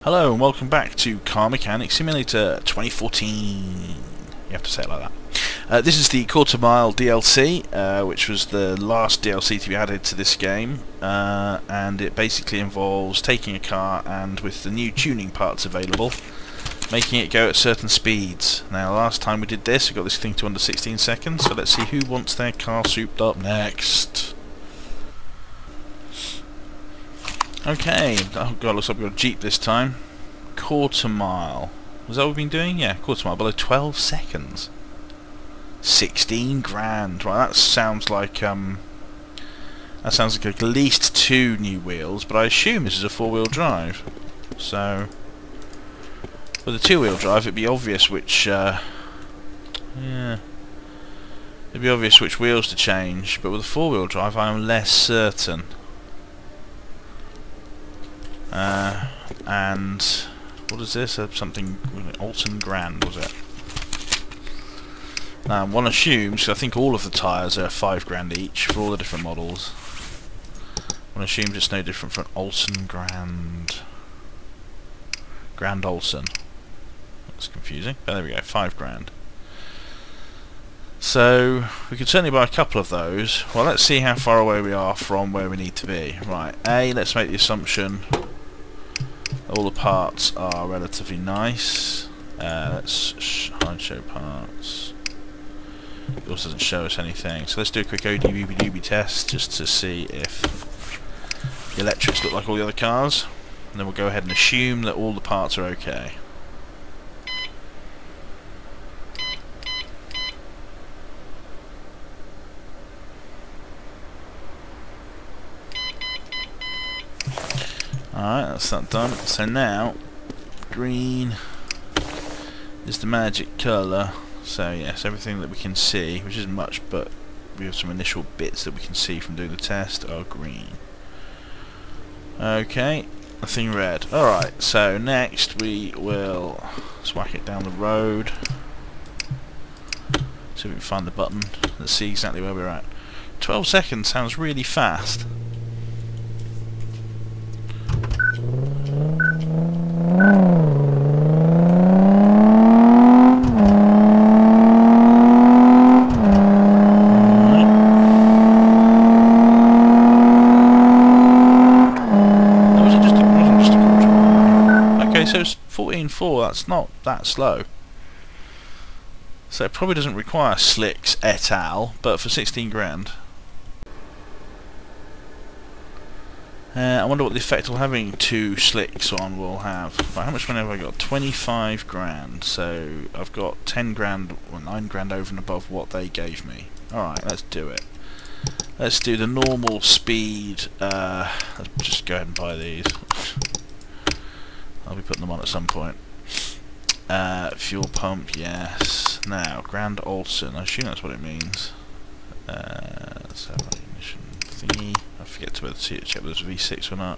Hello and welcome back to Car Mechanic Simulator 2014. You have to say it like that. This is the Quarter Mile DLC, which was the last DLC to be added to this game, and it basically involves taking a car and, with the new tuning parts available, making it go at certain speeds. Now, last time we did this, we got this thing to under 16 seconds, so let's see who wants their car souped up next. Okay, oh god, looks like we've got a Jeep this time. Quarter mile. Was that what we've been doing? Yeah, quarter mile, below 12 seconds. 16 grand. Right, that sounds like at least 2 new wheels, but I assume this is a 4-wheel drive. So, with a 2-wheel drive, it'd be obvious which, yeah, it'd be obvious which wheels to change, but with a 4-wheel drive, I am less certain. And what is this? Something Alton Grand, was it? One assumes, I think all of the tyres are 5 grand each for all the different models. One assumes it's no different from Alton Grand. Grand Alton. That's confusing, but there we go, 5 grand. So we could certainly buy a couple of those. Well, let's see how far away we are from where we need to be. Right, let's make the assumption all the parts are relatively nice. Let's hide show parts. It also doesn't show us anything. So let's do a quick ODB test just to see if the electrics look like all the other cars. And then we'll go ahead and assume that all the parts are okay. Alright, that's that done. So now, green is the magic colour. So yes, everything that we can see, which isn't much, but we have some initial bits that we can see from doing the test, are green. Okay, nothing red. Alright, so next we will whack it down the road. See if we can find the button. Let's see exactly where we're at. 12 seconds sounds really fast. So it's 14.4, that's not that slow. So it probably doesn't require slicks et al, but for 16 grand. I wonder what the effect of having 2 slicks on will have. Right, how much money have I got? 25 grand. So I've got 10 grand, or 9 grand over and above what they gave me. Alright, let's do it. Let's do the normal speed. Let's just go ahead and buy these. I'll be putting them on at some point. Fuel pump, yes. Now, Grand Alton, I assume that's what it means. Let's have an ignition thingy. I forget to check whether there's a V6 or not.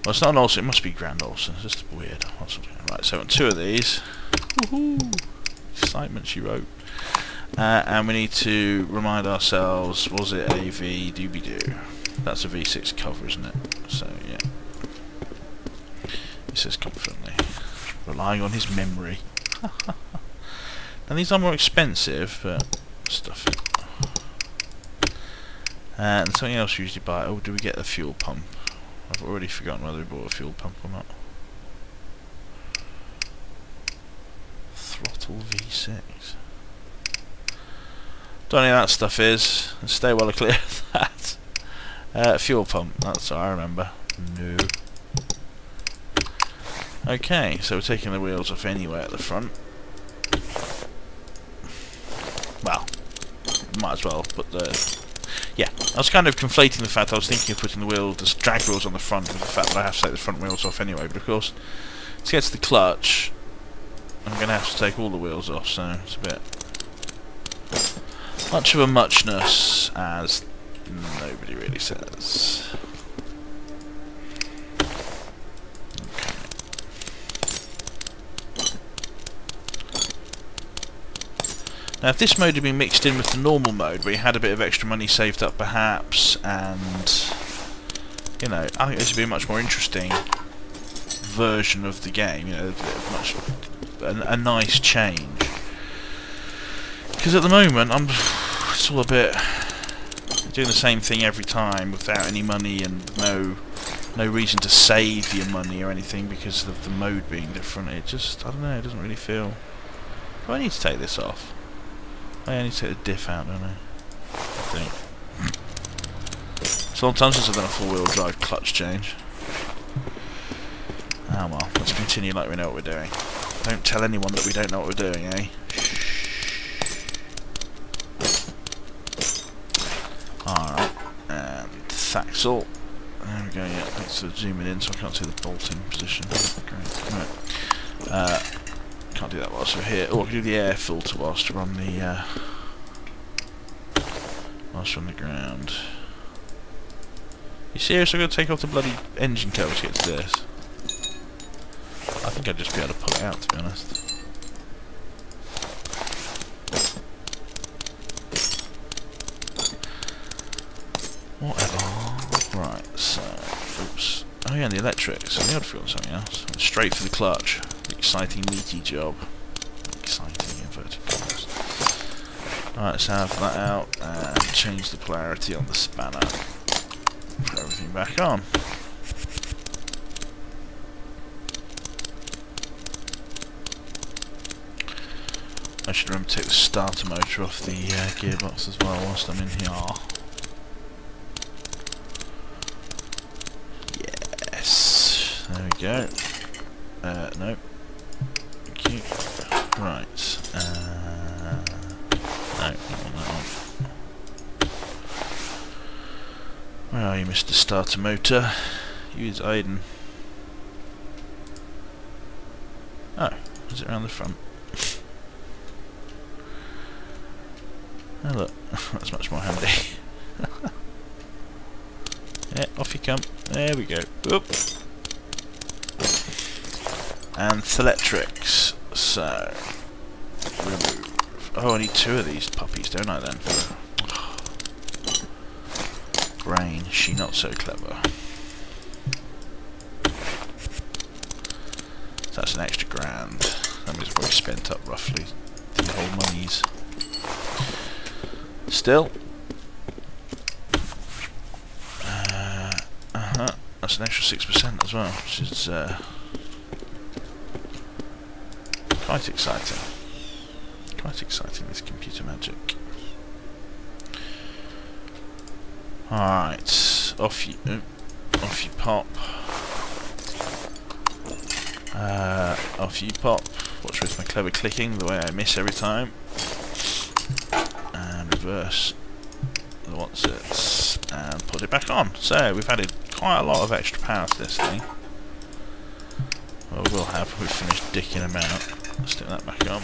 Well, it's not an Alton, it must be Grand Alton. It's just weird. Right, so on 2 of these. Woohoo! Excitement, she wrote. And we need to remind ourselves, was it a V-doobie-doo? That's a V6 cover, isn't it? So, yeah. He says confidently, relying on his memory. Now these are more expensive, but stuff it. And something else we usually buy. Oh, do we get the fuel pump? I've already forgotten whether we bought a fuel pump or not. Throttle V6. Don't know what that stuff is. Stay well clear of that. Fuel pump. That's what I remember. No. Okay, so we're taking the wheels off anyway at the front. Well, might as well put the... Yeah, I was kind of conflating the fact I was thinking of putting the drag wheels on the front with the fact that I have to take the front wheels off anyway, but of course, to get to the clutch, I'm going to have to take all the wheels off, so it's a bit much of a muchness, as nobody really says. Now if this mode had been mixed in with the normal mode, where you had a bit of extra money saved up perhaps, and, you know, I think this would be much more interesting version of the game. You know, a nice change. Because at the moment, it's all a bit doing the same thing every time without any money and no reason to save your money or anything because of the mode being different. It just, I don't know, it doesn't really feel... Do I need to take this off? I need to take the diff out, don't I? I think. It's a long time since I've done a four-wheel drive clutch change. Ah well, let's continue like we know what we're doing. Don't tell anyone that we don't know what we're doing, eh? Alright, and Thaxel. There we go, yeah, thanks for zooming in so I can't see the bolting position. Great, right. Can't do that whilst we're here. Oh, I can do the air filter whilst we're on the ground. You serious? I've got to take off the bloody engine cover to get to this? I think I'd just be able to pull it out, to be honest. Whatever. Right, so... Oops. Oh yeah, and the electrics. I knew I'd forgotten something else. Straight for the clutch. The exciting, meaty job. Exciting, inverted commas. Alright, let's have that out and change the polarity on the spanner. Put everything back on. I should remember to take the starter motor off the gearbox as well whilst I'm in here. Yes. There we go. No. Thank you. Right. No, not on that one. Where are you, Mr. Starter Motor? Use Aiden. Oh, is it around the front? Oh look, that's much more handy. Yeah, off you come. There we go. Whoop. And Selectrics. So, remove. Oh, I need two of these puppies, don't I then? Brain, she not so clever. So that's an extra grand. That means we've spent up roughly the whole monies. Still. That's an extra 6% as well, which is quite exciting. Quite exciting, this computer magic. Alright, off you pop. Off you pop. Watch with my clever clicking, the way I miss every time. And reverse the what's-its and put it back on. So we've added quite a lot of extra power to this thing. Well, we'll have when we've finished dicking them out. Let's stick that back on.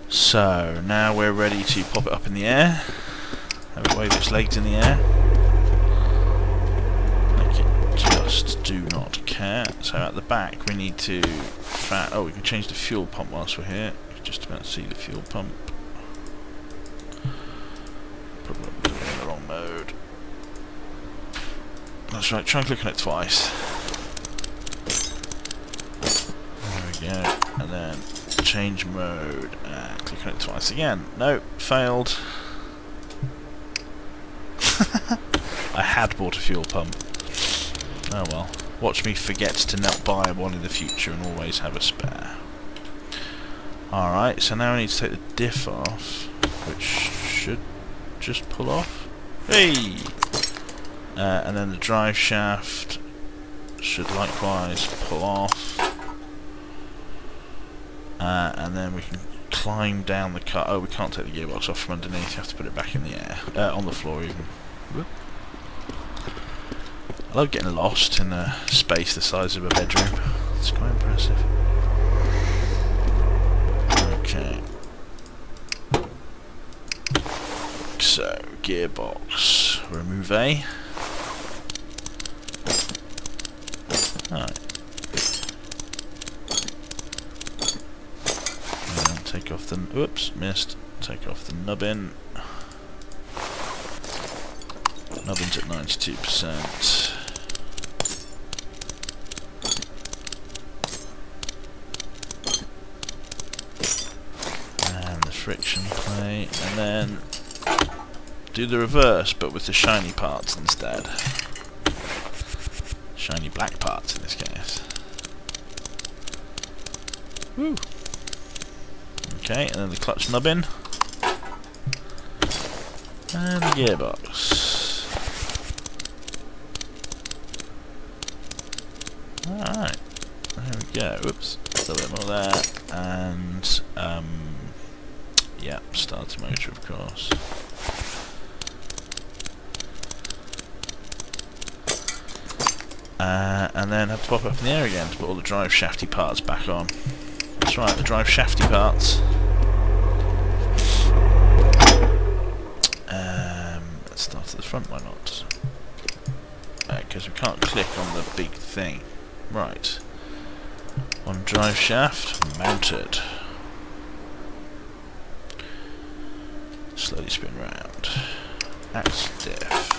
So now we're ready to pop it up in the air. Have it wave its legs in the air. Like it just do not care. So at the back we need to oh, we can change the fuel pump whilst we're here. You can just about see the fuel pump. Probably in the wrong mode. That's right, try and click on it twice. There we go. And then change mode and click on it twice again. No, failed. I had bought a fuel pump. Oh well. Watch me forget to not buy one in the future and always have a spare. Alright, so now I need to take the diff off, which should just pull off. Hey! And then the drive shaft should likewise pull off. And then we can climb down the car. Oh, we can't take the gearbox off from underneath, you have to put it back in the air. On the floor even. Whoop. I love getting lost in a space the size of a bedroom. It's quite impressive. Okay. So, gearbox. Remove A. Alright. And take off the... Whoops, missed. Take off the nubbin. Nubbin's at 92%. friction plate, and then do the reverse, but with the shiny parts instead. Shiny black parts in this case. Woo! Okay, and then the clutch nubbin. And the gearbox. Alright. There we go. Whoops. A little bit more there. And, yeah, starter motor, of course. And then have to pop up in the air again to put all the drive shafty parts back on. That's right, the drive shafty parts. Let's start at the front, why not? Because we can't click on the big thing. Right. On drive shaft, mounted. Slowly spin round. Axle diff.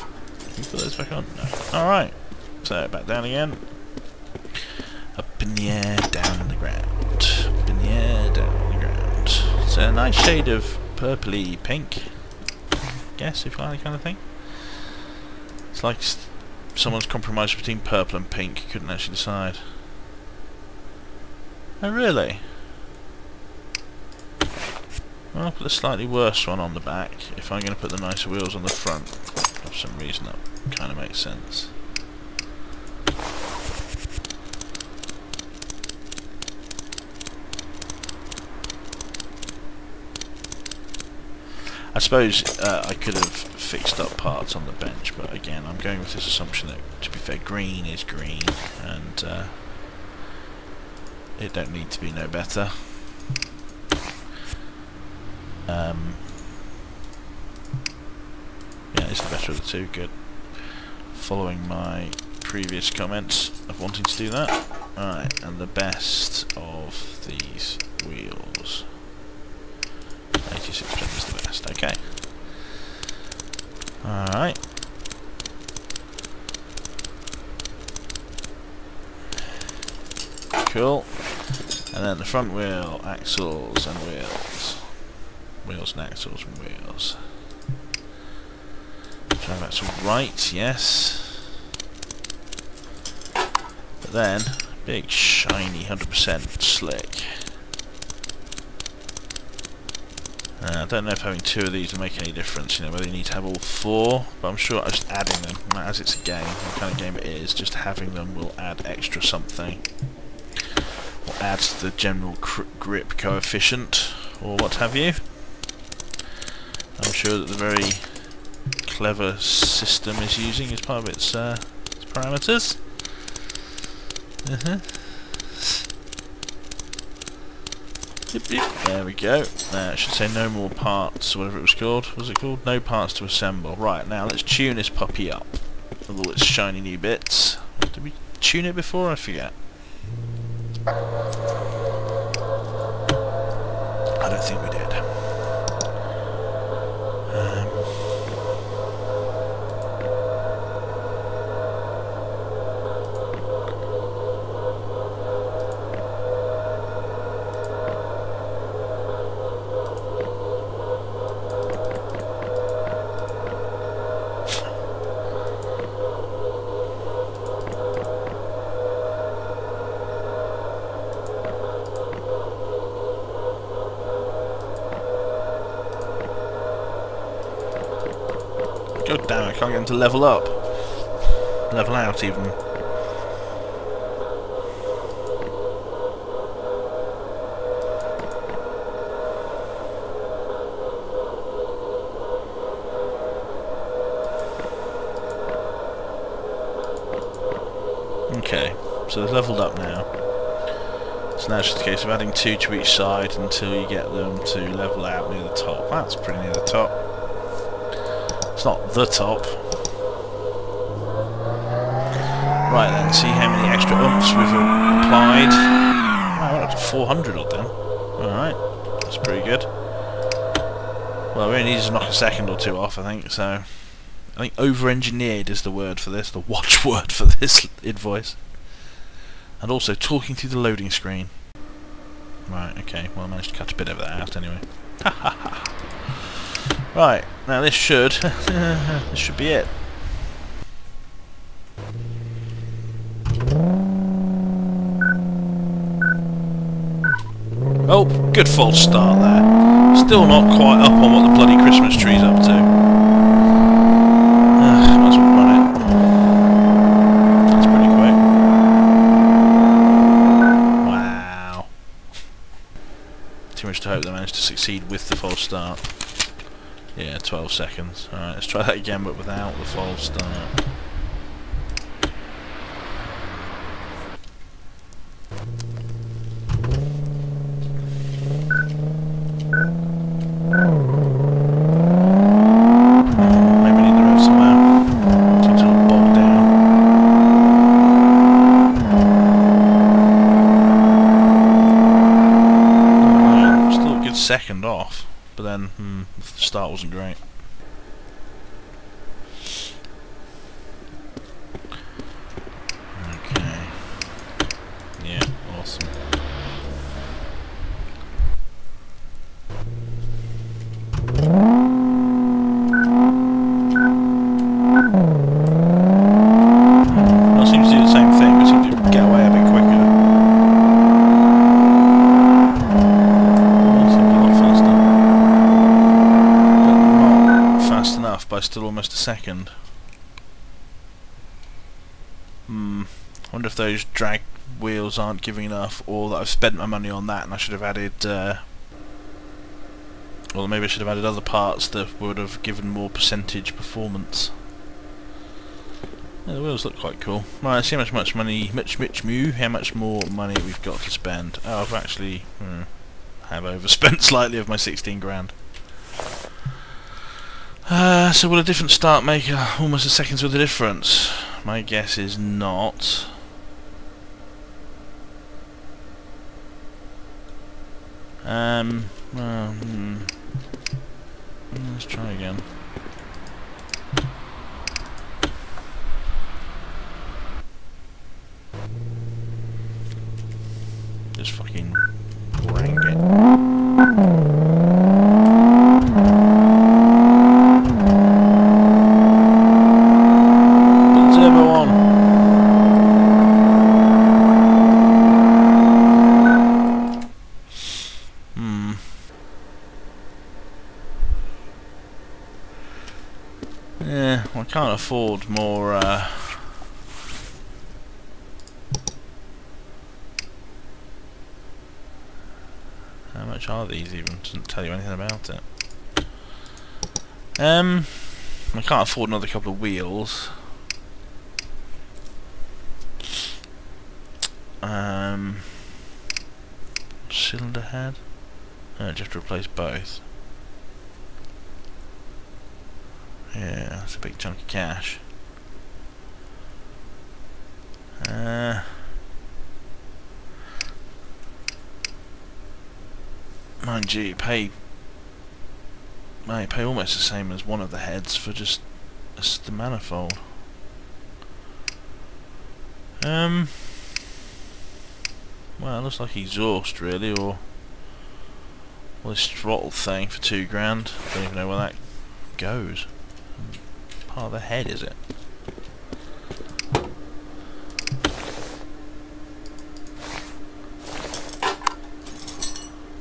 Can we put those back on? No. Alright. So, back down again. Up in the air, down on the ground. Up in the air, down on the ground. So, a nice shade of purpley pink. Guess, if you like, kind of thing. It's like someone's compromised between purple and pink, couldn't actually decide. Oh, really? Well, I'll put the slightly worse one on the back if I'm going to put the nicer wheels on the front. For some reason, that kind of makes sense. I suppose I could have fixed up parts on the bench, but again, I'm going with this assumption that, to be fair, green is green, and it don't need to be no better. Yeah, it's the better of the two, good. Following my previous comments of wanting to do that. Alright, and the best of these wheels. 86% is the best, okay. Alright. Cool. And then the front wheel, axles and wheels. Wheels and axles and wheels. Drive axle right, yes. But then, big shiny 100% slick. I don't know if having two of these will make any difference, you know, whether you need to have all four, but I'm sure just adding them, as it's a game, what kind of game it is, just having them will add extra something. Or add to the general grip coefficient, or what have you. I'm sure that the very clever system is using as part of its parameters. There we go. It should say no more parts, whatever it was called. What was it called? No parts to assemble. Right, now let's tune this puppy up with all its shiny new bits. Did we tune it before? I forget. I don't think we did. God damn, I can't get them to level up. Level out, even. Okay, so they've leveled up now. So now it's just a case of adding two to each side until you get them to level out near the top. That's pretty near the top. It's not the top. Right then, see how many extra umps we've applied. Wow, we're up to 400 odd then. Alright, that's pretty good. Well, we only need to knock a second or two off, I think, so... I think over-engineered is the word for this, the watchword for this invoice. And also talking through the loading screen. Right, okay, well I managed to cut a bit of that out anyway. Right, now this should this should be it. Oh, good false start there. Still not quite up on what the bloody Christmas tree's up to. Might as well run it. That's pretty quick. Wow. Too much to hope they managed to succeed with the false start. Yeah, 12 seconds. Alright, let's try that again, but without the false start. Second off, but then the start wasn't great. Okay. Yeah, awesome. Well, it seems to do the same thing, but seems to get away a bit quicker. By still almost a second. I wonder if those drag wheels aren't giving enough, or that I've spent my money on that and I should have added well, maybe I should have added other parts that would have given more percentage performance. Yeah, the wheels look quite cool. Right, let's see how much money, how much more money we've got to spend. Oh, I've actually have overspent slightly of my 16 grand. So will a different start make almost a second's worth of difference? My guess is not. Let's try again. Just fucking rang it. Yeah, well, I can't afford more. How much are these even? Doesn't tell you anything about it. I can't afford another couple of wheels. Cylinder head. Oh, just replace both. Yeah, that's a big chunk of cash. Mind you, pay almost the same as one of the heads for just the manifold. Well, it looks like exhaust really, or this throttle thing for 2 grand. Don't even know where that goes. Part of the head, is it?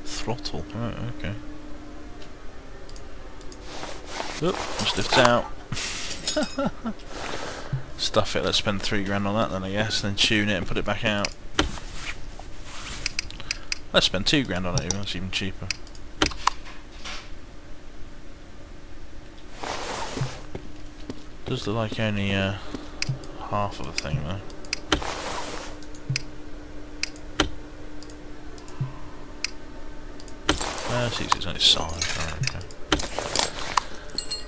Throttle, right, okay. Oop, just lifts out. Stuff it, let's spend 3 grand on that then, I guess, and then tune it and put it back out. Let's spend 2 grand on it even, that's even cheaper. Does look like only half of a thing though. See, it's only solid.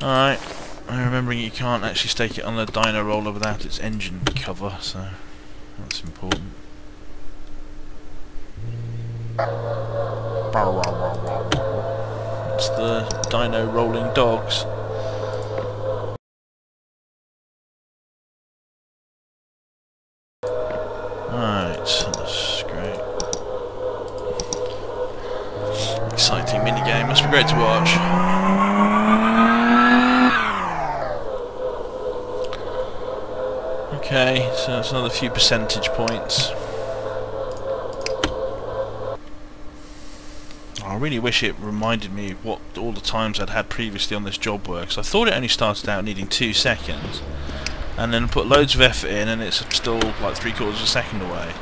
Alright, I'm remembering you can't actually stake it on the dyno roller without its engine cover, so that's important. It's the dyno rolling dogs. Alright, that's great. Exciting minigame, must be great to watch. Okay, so that's another few percentage points. I really wish it reminded me what all the times I'd had previously on this job were, because I thought it only started out needing 2 seconds, and then put loads of effort in and it's still like 3/4 of a second away.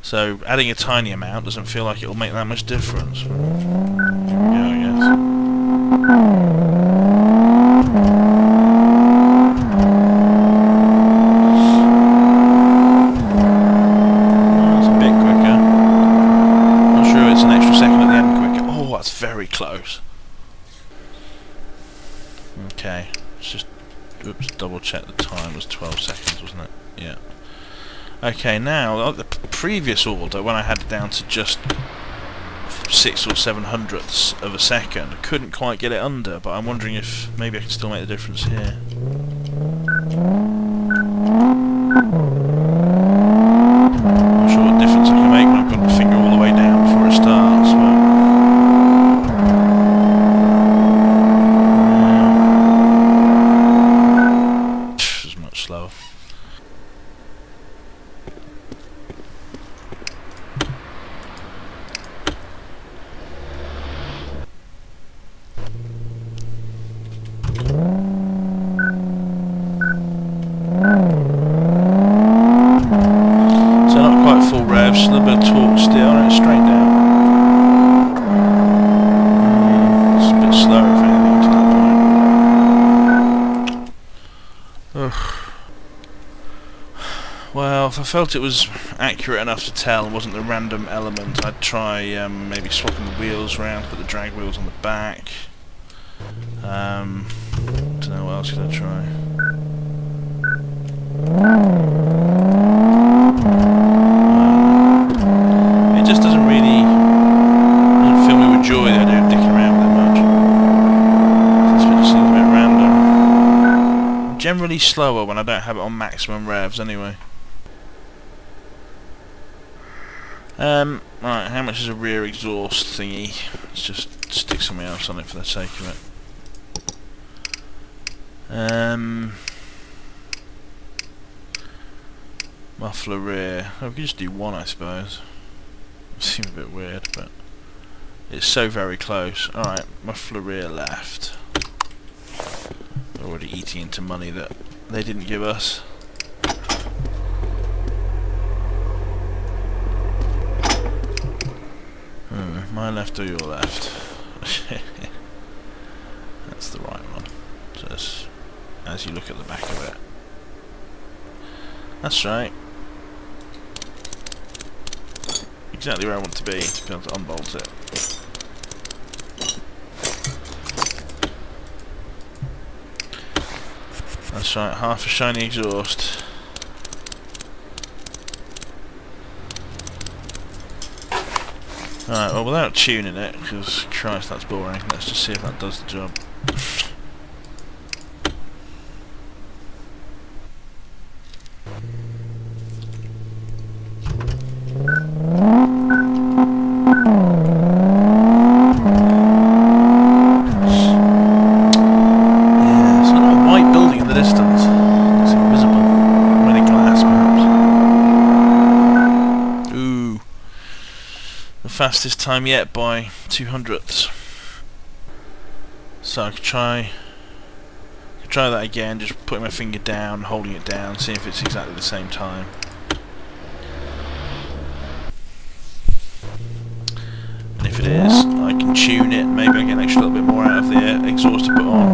So adding a tiny amount doesn't feel like it'll make that much difference. Here we go, I guess. Very close. Okay, let's just double check the time. It was 12 seconds, wasn't it? Yeah. Okay, now like the previous order, when I had it down to just 6 or 7 hundredths of a second, I couldn't quite get it under. But I'm wondering if maybe I can still make the difference here. Not sure what difference I can make when I've got the finger all the way down before it starts. But slower. So not quite full revs, a little bit of torque still, and it's straight down. It's a bit slower if anything to that point. Ugh. Well, if I felt it was accurate enough to tell and wasn't a random element, I'd try maybe swapping the wheels around, put the drag wheels on the back. Don't know what else could I try. It just doesn't fill me with joy that I don't dicking around that much. This bit just seems a bit random. Generally slower when I don't have it on maximum revs anyway. Right, how much is a rear exhaust thingy? Let's just stick something else on it for the sake of it. Muffler rear. Oh, we could just do one, I suppose. Seems a bit weird, but it's so very close. Alright, muffler rear left. Already eating into money that they didn't give us. My left or your left? That's the right one. Just as you look at the back of it. That's right. Exactly where I want to be able to unbolt it. That's right, half a shiny exhaust. Alright, well without tuning it, because Christ that's boring, let's just see if that does the job. Yeah, it's not a white building in the distance. It's invisible. Maybe glass perhaps. Ooh. The fastest time yet by 200ths. So I could try that again, just putting my finger down, holding it down, see if it's exactly the same time. And if it is, I can tune it, maybe I get an extra little bit more out of the exhaust to put on.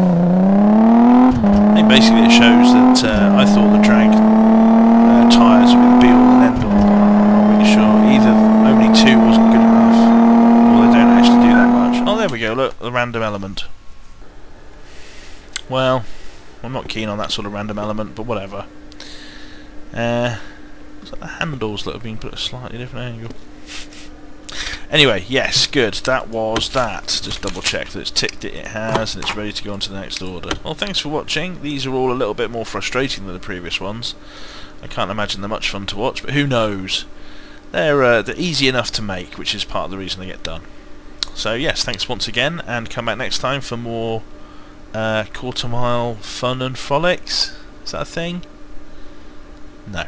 I think basically it shows that I thought the drag tyres would be the be all and end all, but I'm not really sure. Either only 2 wasn't good enough, or they don't actually do that much. Oh, there we go, look, the random element. Well, I'm not keen on that sort of random element, but whatever. Looks like the handles that have been put at a slightly different angle. Anyway, yes, good. That was that. Just double check that it's ticked it. It has, and it's ready to go on to the next order. Well, thanks for watching. These are all a little bit more frustrating than the previous ones. I can't imagine they're much fun to watch, but who knows? They're easy enough to make, which is part of the reason they get done. So yes, thanks once again, and come back next time for more quarter mile fun and frolics. Is that a thing? No.